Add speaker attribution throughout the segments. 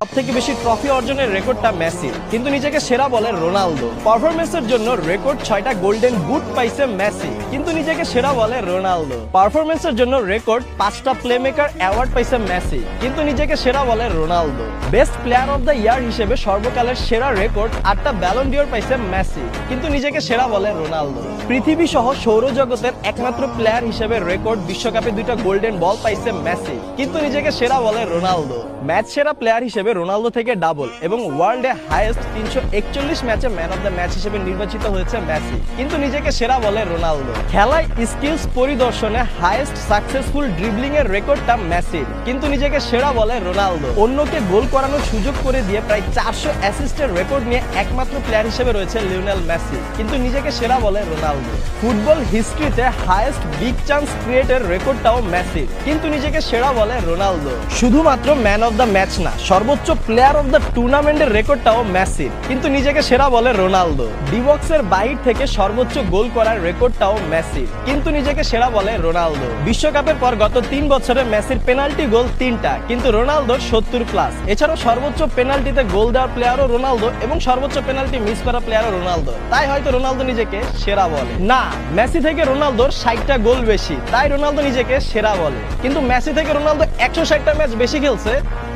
Speaker 1: সবথেকে বেশি ট্রফি অর্জনের রেকর্ডটা মেসির, কিন্তু নিজেকে সেরা বলে রোনালদো। পারফরমেন্সের জন্য রেকর্ড 6টা গোল্ডেন বুট পাইছে মেসি, কিন্তু নিজেকে সেরা বলে রোনালদো। পারফরমেন্সের জন্য রেকর্ড 5টা প্লেমেকার অ্যাওয়ার্ড পাইছে মেসি, কিন্তু নিজেকে সেরা বলে Ronaldo. Best player of the year হিসেবে সর্বকালের সেরা রেকর্ড 8টা ব্যালন ডিওর পাইছে মেসি, কিন্তু নিজেকে সেরা বলে রোনালদো। পৃথিবী সহ সৌরজগতের একমাত্র প্লেয়ার হিসেবে রেকর্ড বিশ্বকাপে 2টা গোল্ডেন বল পাইছে মেসি, কিন্তু নিজেকে সেরা বলে রোনালদো। ম্যাচ সেরা প্লেয়ার হিসেবে রোনালদো থেকে ডাবল এবং ওয়ার্ল্ডে হাইয়েস্ট 341 ম্যাচে ম্যান অফ দ্য ম্যাচ হিসেবে নির্বাচিত হয়েছে মেসি, কিন্তু নিজেকে সেরা বলে রোনালদো। খেলায় স্কিলস পরিদর্শনে হাইয়েস্ট সাকসেসফুল ড্রিবলিং এর রেকর্ডটা মেসির, কিন্তু নিজেকে সেরা বলে রোনালদো। অন্যকে গোল করানোর সুযোগ করে দিয়ে প্রায় 400 অ্যাসিস্টের রেকর্ড নিয়ে একমাত্র প্লেয়ার হিসেবে রয়েছে লিওনেল মেসি, কিন্তু নিজেকে সেরা বলে রোনালদো। ফুটবল হিস্ট্রিতে হাইয়েস্ট বিগ চান্স ক্রিয়েটের রেকর্ডটাও মেসির, কিন্তু নিজেকে সেরা বলে রোনালদো। শুধুমাত্র ম্যান অফ দ্য ম্যাচ না, সর্বোচ্চ প্লেয়ার অফ দ্য টুর্নামেন্টের রেকর্ডটাও মেসির, কিন্তু নিজেকে সেরা বলে রোনালদো। ডিবক্সের বাইর থেকে সর্বোচ্চ গোল করার রেকর্ডটাও মেসির, কিন্তু নিজেকে সেরা বলে রোনালদো। বিশ্বকাপের পর গত 3 বছরে মেসির পেনাল্টি গোল 3টা, কিন্তু রোনালদোর 70+। এছাড়াও সর্বোচ্চ পেনাল্টিতে গোল দেওয়ার প্লেয়ারও রোনালদো এবং সর্বোচ্চ পেনাল্টি মিস করা প্লেয়ারও রোনালদো, তাই হয়তো রোনালদো নিজেকে সেরা বলে। না, মেসি থেকে রোনালদোর 60টা গোল বেশি, তাই রোনালদো নিজেকে সেরা বলে। কিন্তু মেসি থেকে রোনালদো 160টা ম্যাচ বেশি খেলছে,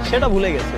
Speaker 1: সেটা ভুলে গেছে।